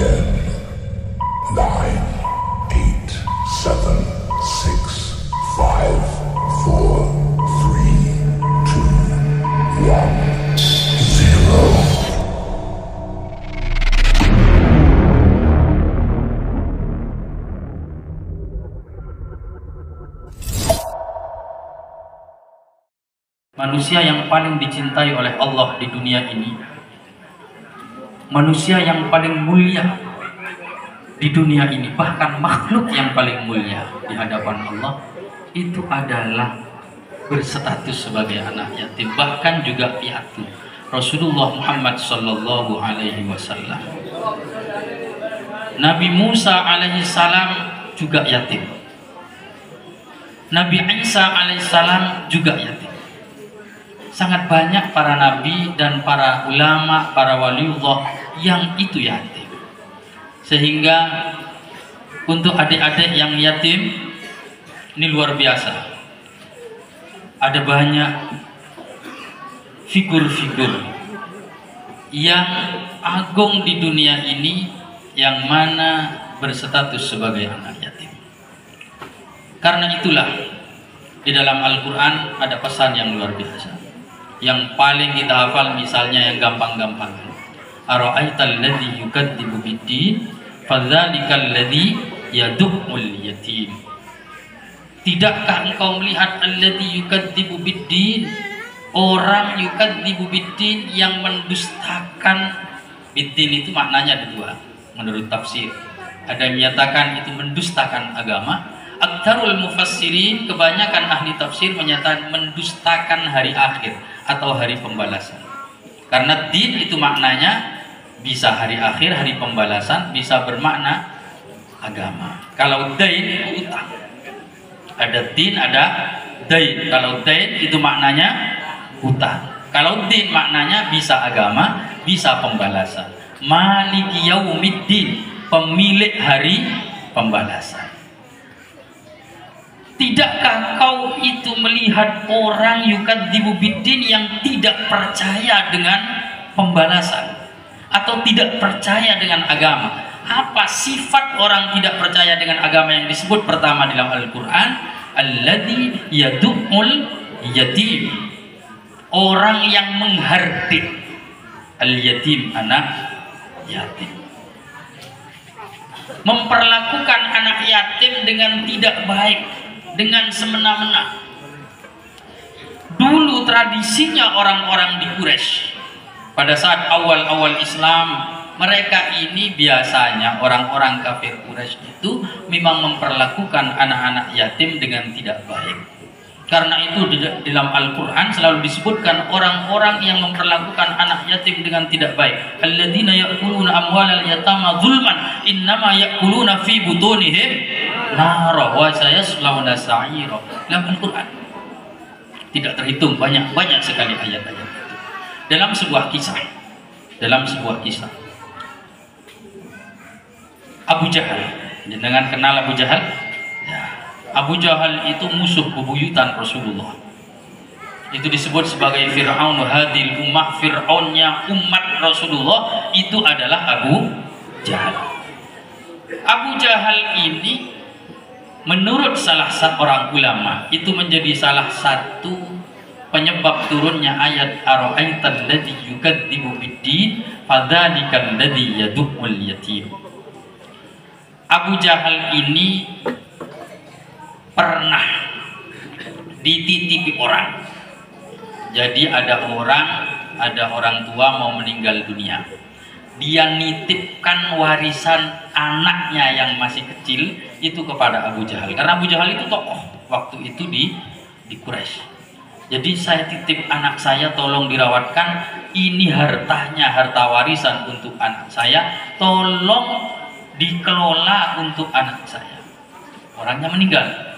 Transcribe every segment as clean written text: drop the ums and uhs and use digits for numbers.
10, 9, 8, 7, 6, 5, 4, 3, 2, 1, 0. Manusia yang paling dicintai oleh Allah di dunia ini, manusia yang paling mulia di dunia ini, bahkan makhluk yang paling mulia di hadapan Allah, itu adalah berstatus sebagai anak yatim, bahkan juga piatu. Rasulullah Muhammad sallallahu alaihi wasallam, Nabi Musa alaihi salam juga yatim, Nabi Isa alaihi salam juga yatim. Sangat banyak para nabi dan para ulama, para waliullah yang itu yatim. Sehingga untuk adik-adik yang yatim ini luar biasa. Ada banyak figur-figur yang agung di dunia ini yang mana berstatus sebagai anak yatim. Karena itulah di dalam Al-Quran ada pesan yang luar biasa. Yang paling kita hafal misalnya yang gampang-gampang. Ara'aital ladzi yukadzibu biddin fadzalikal ladzi yad'ul yatim. Tidakkah engkau melihat alladzi yukadzibu biddin, orang yukadzibu biddin yang mendustakan. Biddin itu maknanya ada dua menurut tafsir. Ada yang menyatakan itu mendustakan agama. Aktsarul mufassirin, kebanyakan ahli tafsir menyatakan mendustakan hari akhir atau hari pembalasan. Karena din itu maknanya bisa hari akhir, hari pembalasan, bisa bermakna agama. Kalau dain utang. Ada din, ada dain. Kalau dain itu maknanya utang. Kalau din maknanya bisa agama, bisa pembalasan. Maliki yaumiddin, pemilik hari pembalasan. Tidakkah kau itu melihat orang yukadzibu biddin yang tidak percaya dengan pembalasan atau tidak percaya dengan agama? Apa sifat orang tidak percaya dengan agama yang disebut pertama dalam Al-Quran? Alladzi yad'ul yatim, orang yang menghardik al-yatim, anak yatim, memperlakukan anak yatim dengan tidak baik, dengan semena-mena. Dulu tradisinya orang-orang di Quraisy pada saat awal-awal Islam, mereka ini biasanya orang-orang kafir Quraisy itu memang memperlakukan anak-anak yatim dengan tidak baik. Karena itu di dalam Al-Quran selalu disebutkan orang-orang yang memperlakukan anak yatim dengan tidak baik. Alladzina ya'kuluna amwalal yatama zulman innama ya'kuluna fi butunihim nara wa sayaslawna sa'ira. Dalam Al-Quran tidak terhitung, banyak sekali ayat-ayat itu. Dalam sebuah kisah Abu Jahal, dengan kenal Abu Jahal? Ya. Abu Jahal itu musuh bebuyutan Rasulullah. Itu disebut sebagai Fir'aun hadil ummah, Fir'aunnya umat Rasulullah itu adalah Abu Jahal. Abu Jahal ini menurut salah seorang ulama itu menjadi salah satu penyebab turunnya ayat ara'aital ladzi yukadzibu biddin fadzalikal ladzi yad'ul yatim. Abu Jahal ini pernah dititipi orang. Jadi ada orang tua mau meninggal dunia. Dia nitipkan warisan anaknya yang masih kecil itu kepada Abu Jahal. Karena Abu Jahal itu tokoh waktu itu di Quraisy. Jadi saya titip anak saya, tolong dirawatkan. Ini hartanya, harta warisan untuk anak saya. Tolong dikelola untuk anak saya. Orangnya meninggal.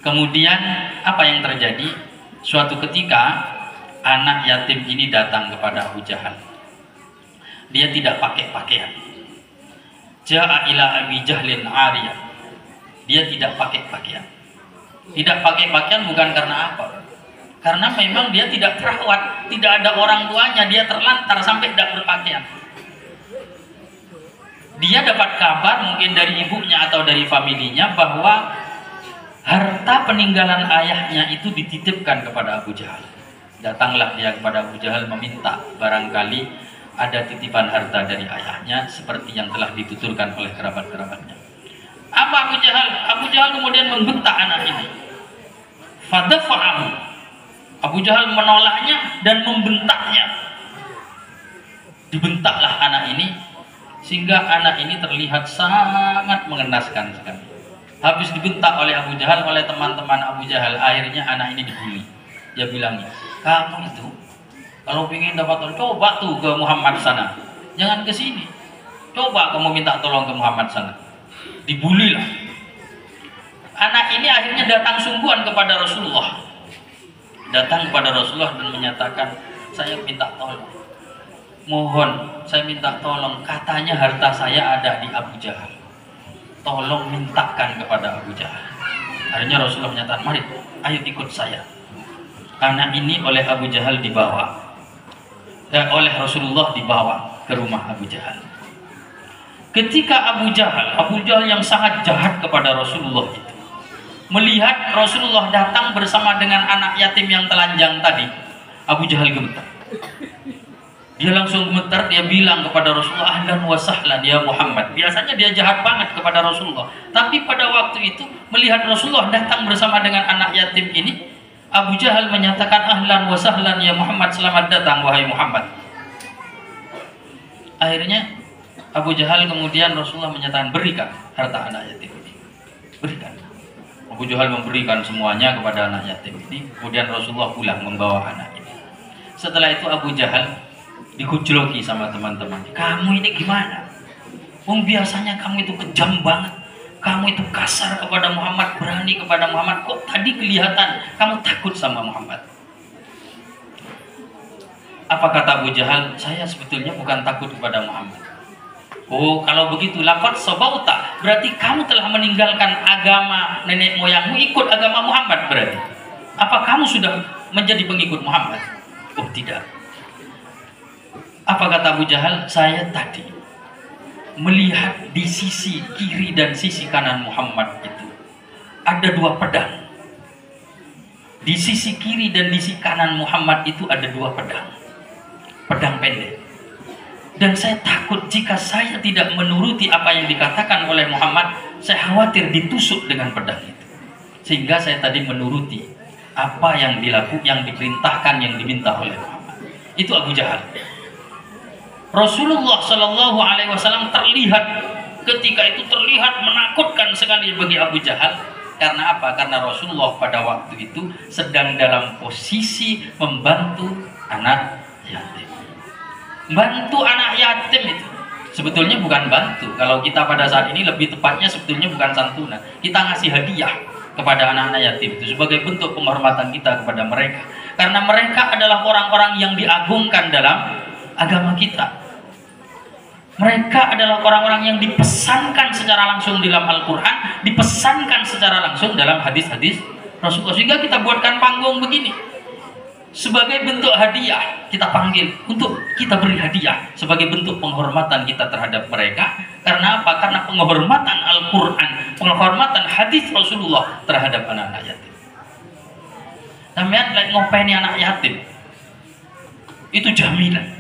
Kemudian apa yang terjadi? Suatu ketika anak yatim ini datang kepada Abu Jahal. Dia tidak pakai pakaian. Ja'a ila Abi Jahlin ariyah. Dia tidak pakai pakaian. Tidak pakai pakaian bukan karena apa? Karena memang dia tidak terawat, tidak ada orang tuanya, dia terlantar sampai tidak berpakaian. Dia dapat kabar mungkin dari ibunya atau dari familinya bahwa harta peninggalan ayahnya itu dititipkan kepada Abu Jahal. Datanglah dia kepada Abu Jahal meminta barangkali ada titipan harta dari ayahnya seperti yang telah dituturkan oleh kerabat-kerabatnya. Apa Abu Jahal? Abu Jahal kemudian membentak anak ini. Fadafa'ahu. Abu Jahal menolaknya dan membentaknya. Dibentaklah anak ini sehingga anak ini terlihat sangat mengenaskan sekali. Habis dibentak oleh Abu Jahal, oleh teman-teman Abu Jahal, akhirnya anak ini dibully. Dia bilang, kamu itu kalau ingin dapat tolong, coba tuh ke Muhammad sana, jangan ke sini. Coba kamu minta tolong ke Muhammad sana. Dibully lah. Anak ini akhirnya datang sungguhan kepada Rasulullah. Datang kepada Rasulullah dan menyatakan, saya minta tolong. Mohon, saya minta tolong. Katanya harta saya ada di Abu Jahal. Tolong mintakan kepada Abu Jahal. Akhirnya Rasulullah menyatakan, mari, ayo ikut saya. Anak ini oleh Abu Jahal dibawa. Oleh Rasulullah dibawa ke rumah Abu Jahal. Ketika Abu Jahal yang sangat jahat kepada Rasulullah itu, melihat Rasulullah datang bersama dengan anak yatim yang telanjang tadi, Abu Jahal gemetar. Dia langsung gemetar, dia bilang kepada Rasulullah, ahlan wa sahlan ya Muhammad. Biasanya dia jahat banget kepada Rasulullah, tapi pada waktu itu melihat Rasulullah datang bersama dengan anak yatim ini, Abu Jahal menyatakan, ahlan wa sahlan ya Muhammad, selamat datang wahai Muhammad. Akhirnya Abu Jahal kemudian Rasulullah menyatakan, berikan harta anak yatim ini, berikan. Abu Jahal memberikan semuanya kepada anak yatim ini. Kemudian Rasulullah pulang membawa anak ini. Setelah itu Abu Jahal dikucloki sama teman-teman. Kamu ini gimana? Biasanya kamu itu kejam banget, kamu itu kasar kepada Muhammad, berani kepada Muhammad. Kok tadi kelihatan kamu takut sama Muhammad? Apa kata Abu Jahal? Saya sebetulnya bukan takut kepada Muhammad. Oh, kalau begitu lafaz sabauta, berarti kamu telah meninggalkan agama nenek moyangmu, ikut agama Muhammad berarti. Apa kamu sudah menjadi pengikut Muhammad? Oh, tidak. Apa kata Abu Jahal? Saya tadi melihat di sisi kiri dan sisi kanan Muhammad itu ada dua pedang. Di sisi kiri dan di sisi kanan Muhammad itu ada dua pedang. Pedang pendek. Dan saya takut jika saya tidak menuruti apa yang dikatakan oleh Muhammad, saya khawatir ditusuk dengan pedang itu. Sehingga saya tadi menuruti apa yang yang diperintahkan, yang diminta oleh Muhammad. Itu Abu Jahal. Rasulullah Shallallahu Alaihi Wasallam ketika itu terlihat menakutkan sekali bagi Abu Jahal. Karena apa? Karena Rasulullah pada waktu itu sedang dalam posisi membantu anak yatim. Bantu anak yatim itu sebetulnya bukan bantu. Kalau kita pada saat ini lebih tepatnya sebetulnya bukan santunan. Kita ngasih hadiah kepada anak-anak yatim itu sebagai bentuk penghormatan kita kepada mereka. Karena mereka adalah orang-orang yang diagungkan dalam agama kita. Mereka adalah orang-orang yang dipesankan secara langsung dalam Al-Quran, dipesankan secara langsung dalam hadis-hadis Rasulullah. Sehingga kita buatkan panggung begini. Sebagai bentuk hadiah kita panggil untuk kita beri hadiah sebagai bentuk penghormatan kita terhadap mereka. Karena apa? Karena penghormatan Al-Quran, penghormatan hadis Rasulullah terhadap anak-anak yatim. Namanya like ngopeni anak yatim itu jaminan.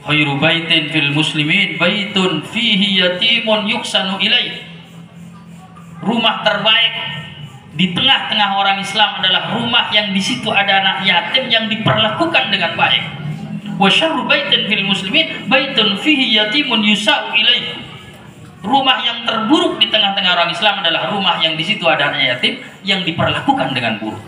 Khairu baitin fil muslimin baitun fihi yatimun yuksanu ilaih. Rumah terbaik di tengah-tengah orang Islam adalah rumah yang di situ ada anak yatim yang diperlakukan dengan baik. Wa syarru baitin fil muslimin baitun fihi yatimun yusa'u ilaih. Rumah yang terburuk di tengah-tengah orang Islam adalah rumah yang di situ ada anak yatim yang diperlakukan dengan buruk.